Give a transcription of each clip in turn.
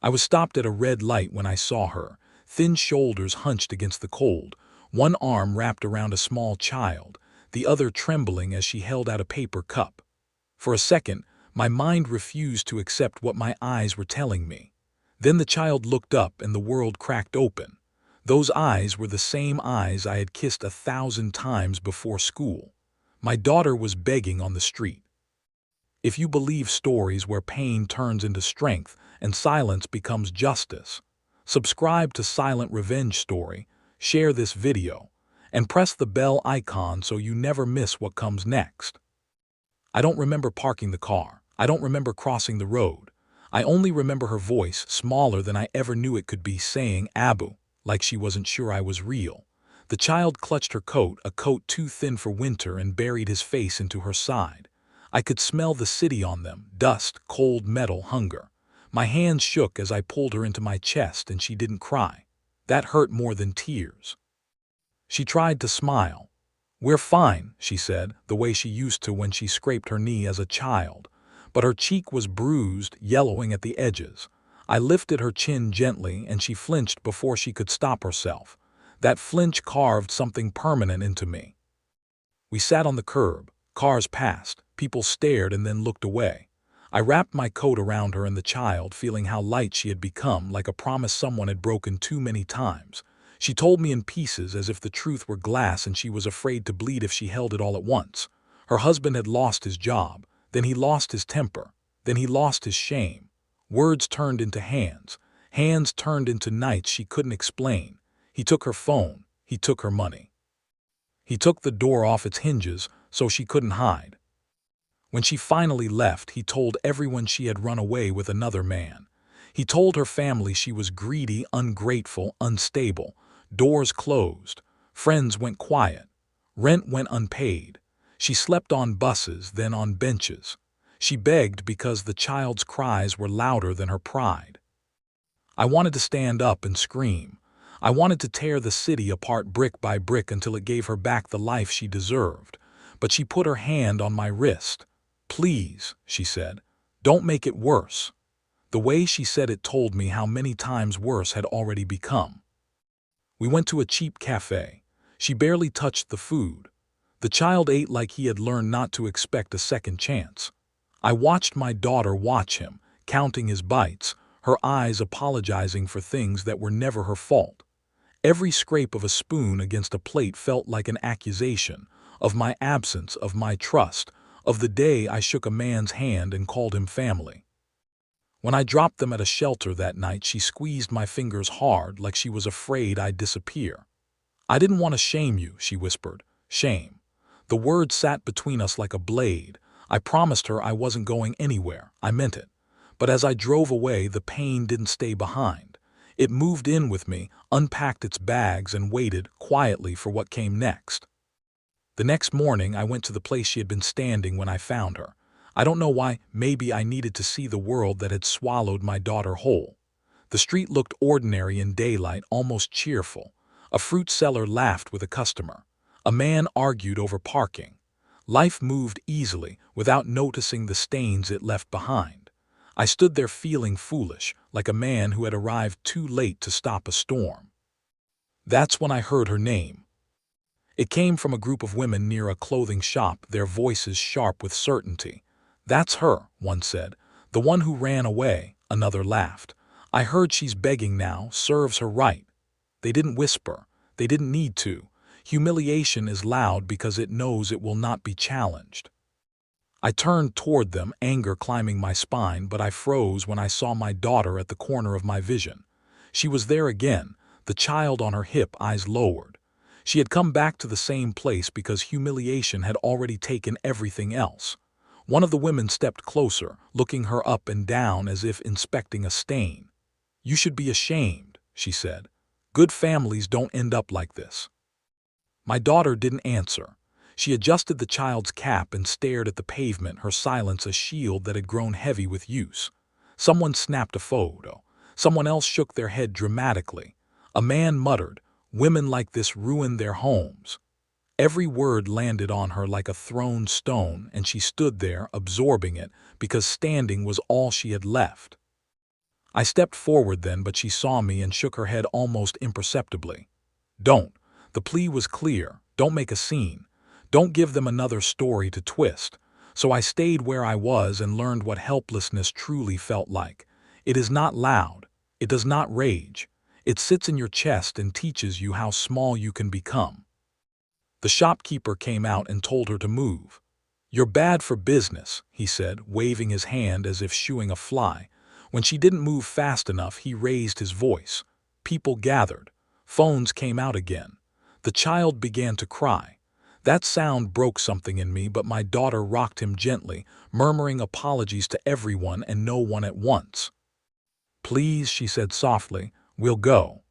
I was stopped at a red light when I saw her, thin shoulders hunched against the cold, one arm wrapped around a small child, the other trembling as she held out a paper cup. For a second, my mind refused to accept what my eyes were telling me. Then the child looked up and the world cracked open. Those eyes were the same eyes I had kissed 1,000 times before school. My daughter was begging on the street. If you believe stories where pain turns into strength and silence becomes justice, subscribe to Silent Revenge Story, share this video, and press the bell icon so you never miss what comes next. I don't remember parking the car. I don't remember crossing the road. I only remember her voice, smaller than I ever knew it could be, saying Abu, like she wasn't sure I was real. The child clutched her coat, a coat too thin for winter, and buried his face into her side. I could smell the city on them, dust, cold metal, hunger. My hands shook as I pulled her into my chest, and she didn't cry. That hurt more than tears. She tried to smile. "We're fine," she said, the way she used to when she scraped her knee as a child. But her cheek was bruised, yellowing at the edges. I lifted her chin gently, and she flinched before she could stop herself. That flinch carved something permanent into me. We sat on the curb. Cars passed. People stared and then looked away. I wrapped my coat around her and the child, feeling how light she had become, like a promise someone had broken too many times. She told me in pieces as if the truth were glass and she was afraid to bleed if she held it all at once. Her husband had lost his job. Then he lost his temper. Then he lost his shame. Words turned into hands. Hands turned into nights she couldn't explain. He took her phone. He took her money. He took the door off its hinges so she couldn't hide. When she finally left, he told everyone she had run away with another man. He told her family she was greedy, ungrateful, unstable. Doors closed. Friends went quiet. Rent went unpaid. She slept on buses, then on benches. She begged because the child's cries were louder than her pride. I wanted to stand up and scream. I wanted to tear the city apart brick by brick until it gave her back the life she deserved. But she put her hand on my wrist. "Please," she said, "don't make it worse." The way she said it told me how many times worse had already become. We went to a cheap cafe. She barely touched the food. The child ate like he had learned not to expect a second chance. I watched my daughter watch him, counting his bites, her eyes apologizing for things that were never her fault. Every scrape of a spoon against a plate felt like an accusation of my absence, of my trust, of the day I shook a man's hand and called him family. When I dropped them at a shelter that night, she squeezed my fingers hard like she was afraid I'd disappear. "I didn't want to shame you," she whispered. "Shame." The word sat between us like a blade. I promised her I wasn't going anywhere. I meant it. But as I drove away, the pain didn't stay behind. It moved in with me, unpacked its bags, and waited quietly for what came next. The next morning, I went to the place she had been standing when I found her. I don't know why. Maybe I needed to see the world that had swallowed my daughter whole. The street looked ordinary in daylight, almost cheerful. A fruit seller laughed with a customer. A man argued over parking. Life moved easily, without noticing the stains it left behind. I stood there feeling foolish, like a man who had arrived too late to stop a storm. That's when I heard her name. It came from a group of women near a clothing shop, their voices sharp with certainty. "That's her," one said. "The one who ran away," another laughed. "I heard she's begging now, serves her right." They didn't whisper. They didn't need to. Humiliation is loud because it knows it will not be challenged. I turned toward them, anger climbing my spine, but I froze when I saw my daughter at the corner of my vision. She was there again, the child on her hip, eyes lowered. She had come back to the same place because humiliation had already taken everything else. One of the women stepped closer, looking her up and down as if inspecting a stain. "You should be ashamed," she said. "Good families don't end up like this." My daughter didn't answer. She adjusted the child's cap and stared at the pavement, her silence a shield that had grown heavy with use. Someone snapped a photo. Someone else shook their head dramatically. A man muttered, "Women like this ruin their homes." Every word landed on her like a thrown stone, and she stood there, absorbing it, because standing was all she had left. I stepped forward then, but she saw me and shook her head almost imperceptibly. Don't. The plea was clear. Don't make a scene. Don't give them another story to twist. So I stayed where I was and learned what helplessness truly felt like. It is not loud. It does not rage. It sits in your chest and teaches you how small you can become. The shopkeeper came out and told her to move. "You're bad for business," he said, waving his hand as if shooing a fly. When she didn't move fast enough, he raised his voice. People gathered. Phones came out again. The child began to cry. That sound broke something in me, but my daughter rocked him gently, murmuring apologies to everyone and no one at once. "Please," she said softly, "we'll go."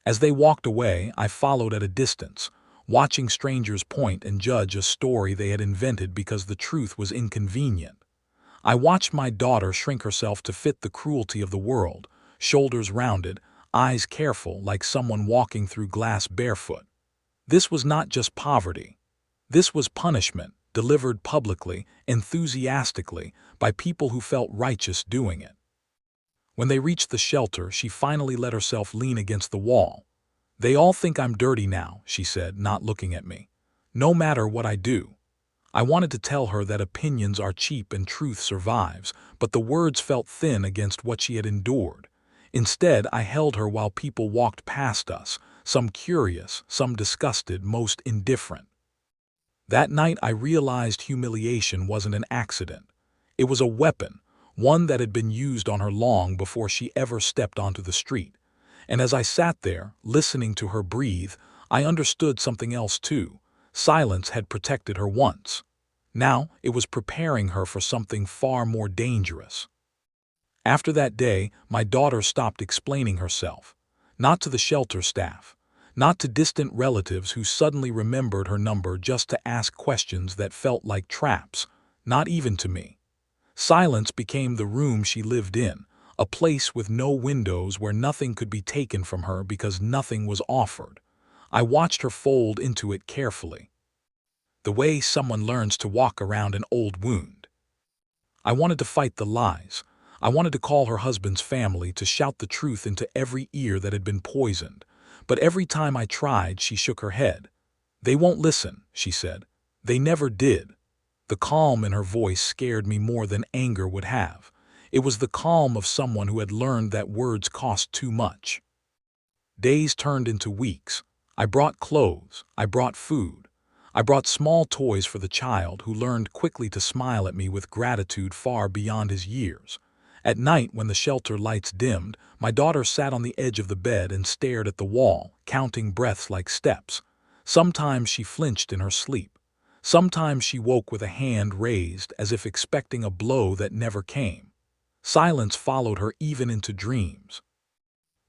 As they walked away, I followed at a distance, watching strangers point and judge a story they had invented because the truth was inconvenient. I watched my daughter shrink herself to fit the cruelty of the world, shoulders rounded, eyes careful like someone walking through glass barefoot. This was not just poverty. This was punishment, delivered publicly, enthusiastically, by people who felt righteous doing it. When they reached the shelter, she finally let herself lean against the wall. "They all think I'm dirty now," she said, not looking at me. "No matter what I do." I wanted to tell her that opinions are cheap and truth survives, but the words felt thin against what she had endured. Instead, I held her while people walked past us, some curious, some disgusted, most indifferent. That night I realized humiliation wasn't an accident. It was a weapon, one that had been used on her long before she ever stepped onto the street. And as I sat there, listening to her breathe, I understood something else too. Silence had protected her once. Now it was preparing her for something far more dangerous. After that day, my daughter stopped explaining herself. Not to the shelter staff. Not to distant relatives who suddenly remembered her number just to ask questions that felt like traps. Not even to me. Silence became the room she lived in, a place with no windows where nothing could be taken from her because nothing was offered. I watched her fold into it carefully. The way someone learns to walk around an old wound. I wanted to fight the lies. I wanted to call her husband's family, to shout the truth into every ear that had been poisoned. But every time I tried, she shook her head. "They won't listen," she said. "They never did." The calm in her voice scared me more than anger would have. It was the calm of someone who had learned that words cost too much. Days turned into weeks. I brought clothes. I brought food. I brought small toys for the child, who learned quickly to smile at me with gratitude far beyond his years. At night, when the shelter lights dimmed, my daughter sat on the edge of the bed and stared at the wall, counting breaths like steps. Sometimes she flinched in her sleep. Sometimes she woke with a hand raised, as if expecting a blow that never came. Silence followed her even into dreams.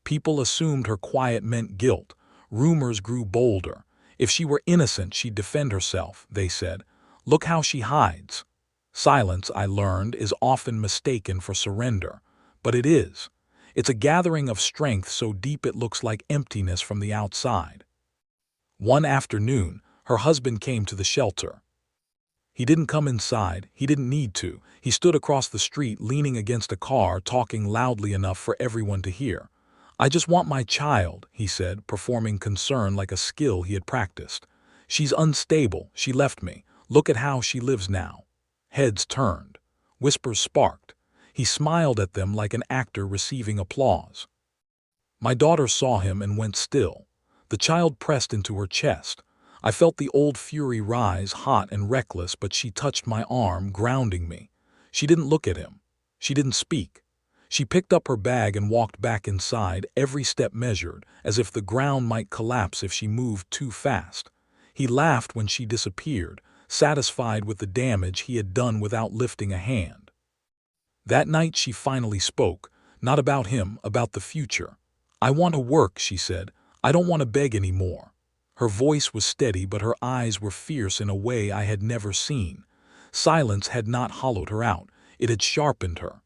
People assumed her quiet meant guilt. Rumors grew bolder. If she were innocent, she'd defend herself, they said. Look how she hides. Silence, I learned, is often mistaken for surrender. But it is. It's a gathering of strength so deep it looks like emptiness from the outside. One afternoon, her husband came to the shelter. He didn't come inside. He didn't need to. He stood across the street, leaning against a car, talking loudly enough for everyone to hear. "I just want my child," he said, performing concern like a skill he had practiced. "She's unstable. She left me. Look at how she lives now." Heads turned. Whispers sparked. He smiled at them like an actor receiving applause. My daughter saw him and went still. The child pressed into her chest. I felt the old fury rise, hot and reckless, but she touched my arm, grounding me. She didn't look at him. She didn't speak. She picked up her bag and walked back inside, every step measured, as if the ground might collapse if she moved too fast. He laughed when she disappeared, satisfied with the damage he had done without lifting a hand. That night she finally spoke, not about him, about the future. "I want to work," she said. "I don't want to beg anymore." Her voice was steady, but her eyes were fierce in a way I had never seen. Silence had not hollowed her out. It had sharpened her.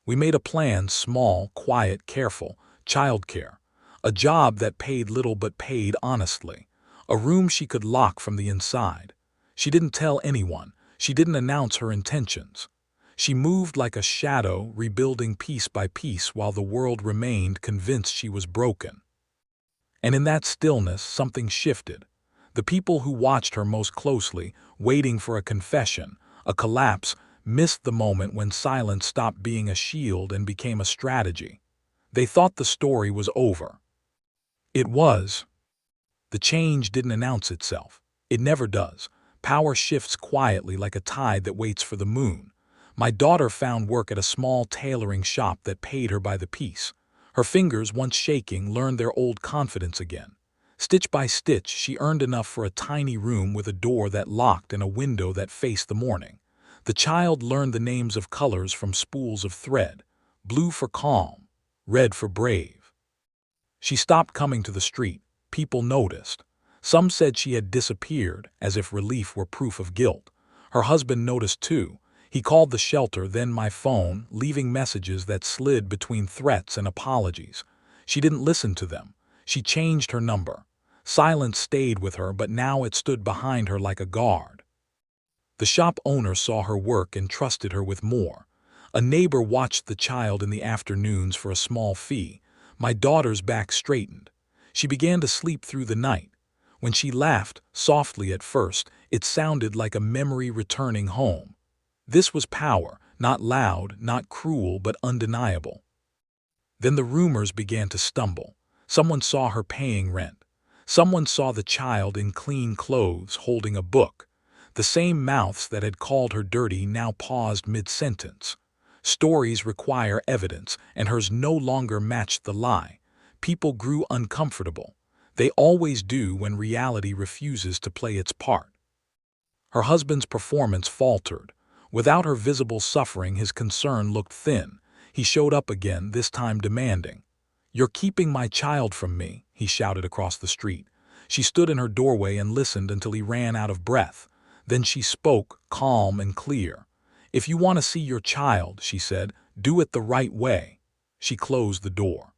We made a plan, small, quiet, careful, childcare. A job that paid little but paid honestly. A room she could lock from the inside. She didn't tell anyone. She didn't announce her intentions. She moved like a shadow, rebuilding piece by piece while the world remained convinced she was broken. And in that stillness, something shifted. The people who watched her most closely, waiting for a confession, a collapse, missed the moment when silence stopped being a shield and became a strategy. They thought the story was over. It was. The change didn't announce itself. It never does. Power shifts quietly like a tide that waits for the moon. My daughter found work at a small tailoring shop that paid her by the piece. Her fingers, once shaking, learned their old confidence again. Stitch by stitch, she earned enough for a tiny room with a door that locked and a window that faced the morning. The child learned the names of colors from spools of thread: blue for calm, red for brave. She stopped coming to the street. People noticed. Some said she had disappeared, as if relief were proof of guilt. Her husband noticed too. He called the shelter, then my phone, leaving messages that slid between threats and apologies. She didn't listen to them. She changed her number. Silence stayed with her, but now it stood behind her like a guard. The shop owner saw her work and trusted her with more. A neighbor watched the child in the afternoons for a small fee. My daughter's back straightened. She began to sleep through the night. When she laughed, softly at first, it sounded like a memory returning home. This was power, not loud, not cruel, but undeniable. Then the rumors began to stumble. Someone saw her paying rent. Someone saw the child in clean clothes holding a book. The same mouths that had called her dirty now paused mid-sentence. Stories require evidence, and hers no longer matched the lie. People grew uncomfortable. They always do when reality refuses to play its part. Her husband's performance faltered. Without her visible suffering, his concern looked thin. He showed up again, this time demanding. "You're keeping my child from me," he shouted across the street. She stood in her doorway and listened until he ran out of breath. Then she spoke, calm and clear. "If you want to see your child," she said, "do it the right way." She closed the door.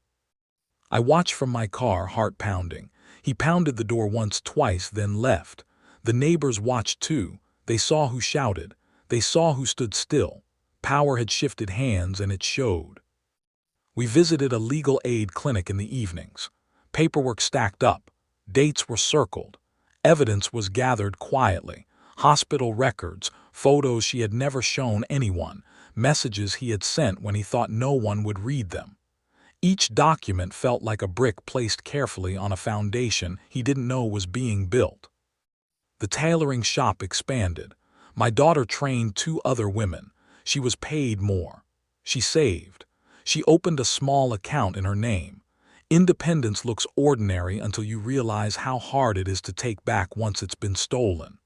I watched from my car, heart pounding. He pounded the door once, twice, then left. The neighbors watched too. They saw who shouted. They saw who stood still. Power had shifted hands, and it showed. We visited a legal aid clinic in the evenings. Paperwork stacked up. Dates were circled. Evidence was gathered quietly. Hospital records, photos she had never shown anyone, messages he had sent when he thought no one would read them. Each document felt like a brick placed carefully on a foundation he didn't know was being built. The tailoring shop expanded. My daughter trained 2 other women. She was paid more. She saved. She opened a small account in her name. Independence looks ordinary until you realize how hard it is to take back once it's been stolen.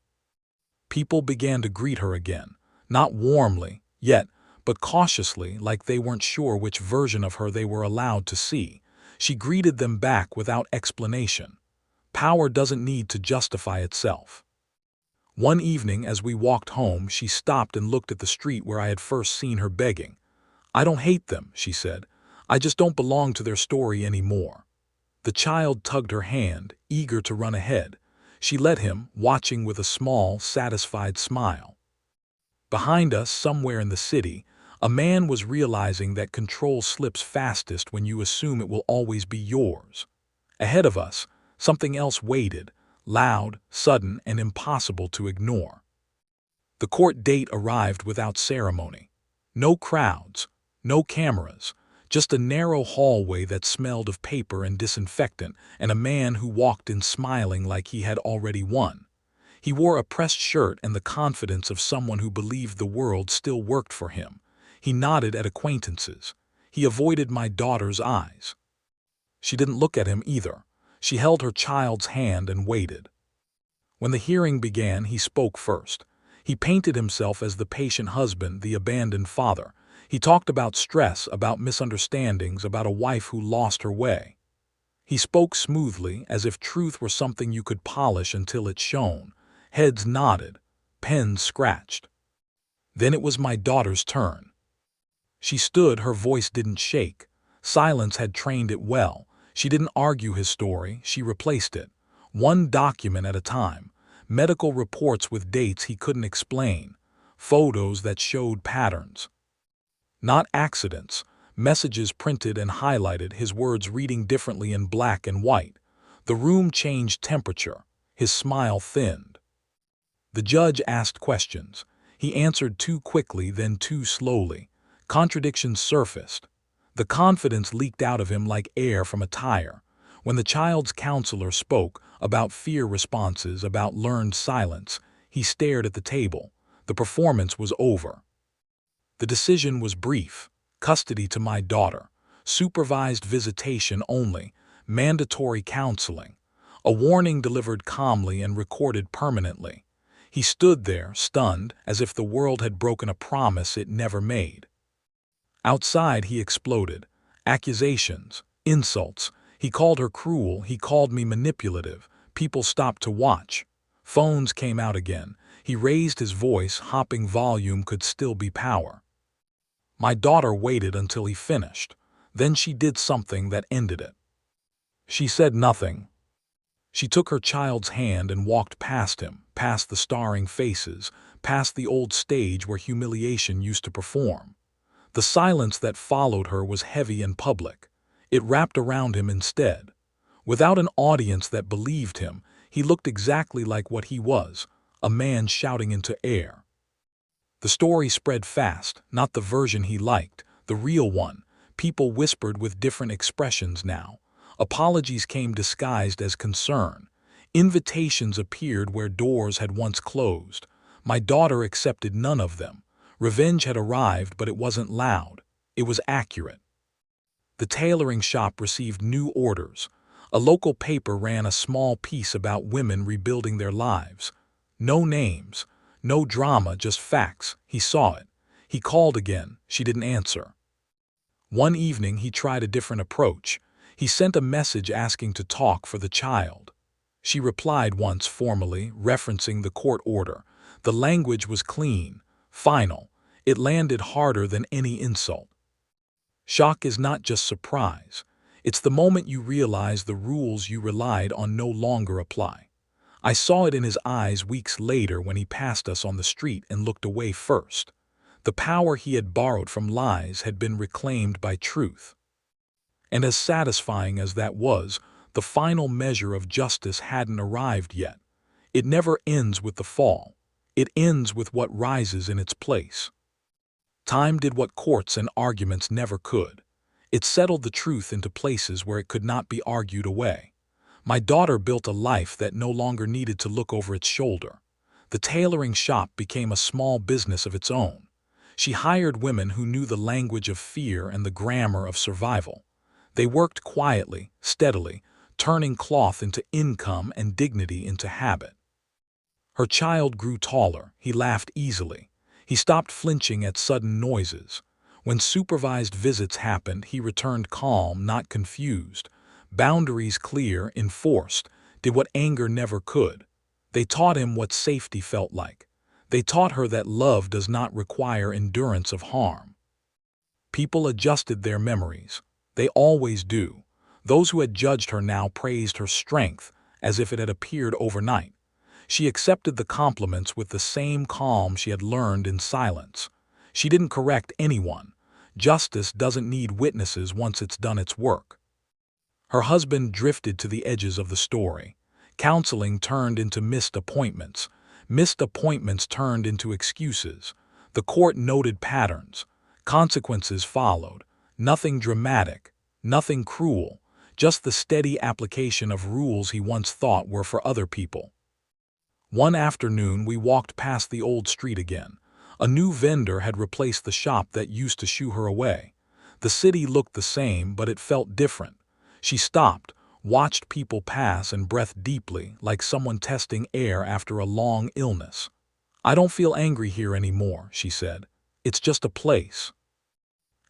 People began to greet her again, not warmly, yet, but cautiously, like they weren't sure which version of her they were allowed to see. She greeted them back without explanation. Power doesn't need to justify itself. One evening, as we walked home, she stopped and looked at the street where I had first seen her begging. "I don't hate them," she said. "I just don't belong to their story anymore." The child tugged her hand, eager to run ahead. She let him, watching with a small, satisfied smile. Behind us, somewhere in the city, a man was realizing that control slips fastest when you assume it will always be yours. Ahead of us, something else waited, loud, sudden, and impossible to ignore. The court date arrived without ceremony. No crowds, no cameras, just a narrow hallway that smelled of paper and disinfectant, and a man who walked in smiling like he had already won. He wore a pressed shirt and the confidence of someone who believed the world still worked for him. He nodded at acquaintances. He avoided my daughter's eyes. She didn't look at him either. She held her child's hand and waited. When the hearing began, he spoke first. He painted himself as the patient husband, the abandoned father. He talked about stress, about misunderstandings, about a wife who lost her way. He spoke smoothly, as if truth were something you could polish until it shone. Heads nodded. Pens scratched. Then it was my daughter's turn. She stood, her voice didn't shake. Silence had trained it well. She didn't argue his story, she replaced it. One document at a time. Medical reports with dates he couldn't explain. photos that showed patterns. Not accidents, messages printed and highlighted, his words reading differently in black and white. The room changed temperature. His smile thinned. The judge asked questions. He answered too quickly, then too slowly. Contradictions surfaced. The confidence leaked out of him like air from a tire. When the child's counselor spoke about fear responses, about learned silence, he stared at the table. The performance was over. The decision was brief: custody to my daughter, supervised visitation only, mandatory counseling. A warning delivered calmly and recorded permanently. He stood there, stunned, as if the world had broken a promise it never made. Outside, he exploded. Accusations, insults. He called her cruel, he called me manipulative. People stopped to watch. Phones came out again. He raised his voice, hopping volume could still be power. My daughter waited until he finished. Then she did something that ended it. She said nothing. She took her child's hand and walked past him, past the starring faces, past the old stage where humiliation used to perform. The silence that followed her was heavy and public. It wrapped around him instead. Without an audience that believed him, he looked exactly like what he was, a man shouting into air. The story spread fast, not the version he liked, the real one. People whispered with different expressions now. Apologies came disguised as concern. Invitations appeared where doors had once closed. My daughter accepted none of them. Revenge had arrived, but it wasn't loud. It was accurate. The tailoring shop received new orders. A local paper ran a small piece about women rebuilding their lives. No names, no drama, just facts. He saw it. He called again. She didn't answer. One evening he tried a different approach. He sent a message asking to talk for the child. She replied once formally, referencing the court order. The language was clean, final. It landed harder than any insult. Shock is not just surprise. It's the moment you realize the rules you relied on no longer apply. I saw it in his eyes weeks later when he passed us on the street and looked away first. The power he had borrowed from lies had been reclaimed by truth. And as satisfying as that was, the final measure of justice hadn't arrived yet. It never ends with the fall. It ends with what rises in its place. Time did what courts and arguments never could. It settled the truth into places where it could not be argued away. My daughter built a life that no longer needed to look over its shoulder. The tailoring shop became a small business of its own. She hired women who knew the language of fear and the grammar of survival. They worked quietly, steadily, turning cloth into income and dignity into habit. Her child grew taller. He laughed easily. He stopped flinching at sudden noises. When supervised visits happened, he returned calm, not confused. Boundaries clear, enforced, did what anger never could. They taught him what safety felt like. They taught her that love does not require endurance of harm. People adjusted their memories. They always do. Those who had judged her now praised her strength as if it had appeared overnight. She accepted the compliments with the same calm she had learned in silence. She didn't correct anyone. Justice doesn't need witnesses once it's done its work. Her husband drifted to the edges of the story. Counseling turned into missed appointments. Missed appointments turned into excuses. The court noted patterns. Consequences followed. Nothing dramatic, nothing cruel, just the steady application of rules he once thought were for other people. One afternoon we walked past the old street again. A new vendor had replaced the shop that used to shoo her away. The city looked the same, but it felt different. She stopped, watched people pass and breathed deeply, like someone testing air after a long illness. "I don't feel angry here anymore," she said. "It's just a place."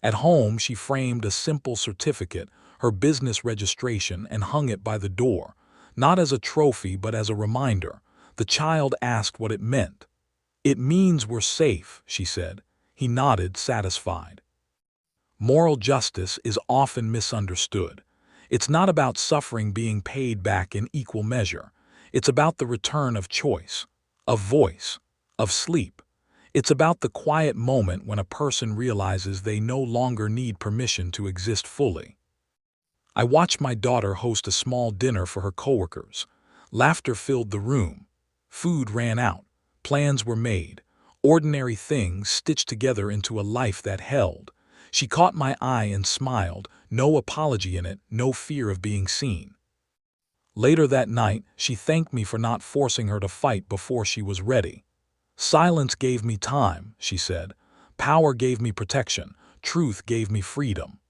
At home, she framed a simple certificate, her business registration, and hung it by the door, not as a trophy but as a reminder. The child asked what it meant. "It means we're safe," she said. He nodded, satisfied. Moral justice is often misunderstood. It's not about suffering being paid back in equal measure. It's about the return of choice, of voice, of sleep. It's about the quiet moment when a person realizes they no longer need permission to exist fully. I watched my daughter host a small dinner for her coworkers. Laughter filled the room. Food ran out. Plans were made. Ordinary things stitched together into a life that held. She caught my eye and smiled, no apology in it, no fear of being seen. Later that night, she thanked me for not forcing her to fight before she was ready. Silence gave me time, she said. Power gave me protection. Truth gave me freedom.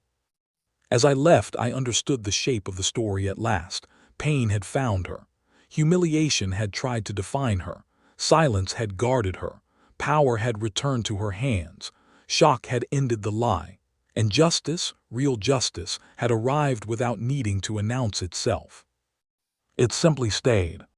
As I left, I understood the shape of the story at last. Pain had found her. Humiliation had tried to define her. Silence had guarded her. Power had returned to her hands. Shock had ended the lie. And justice, real justice, had arrived without needing to announce itself. It simply stayed.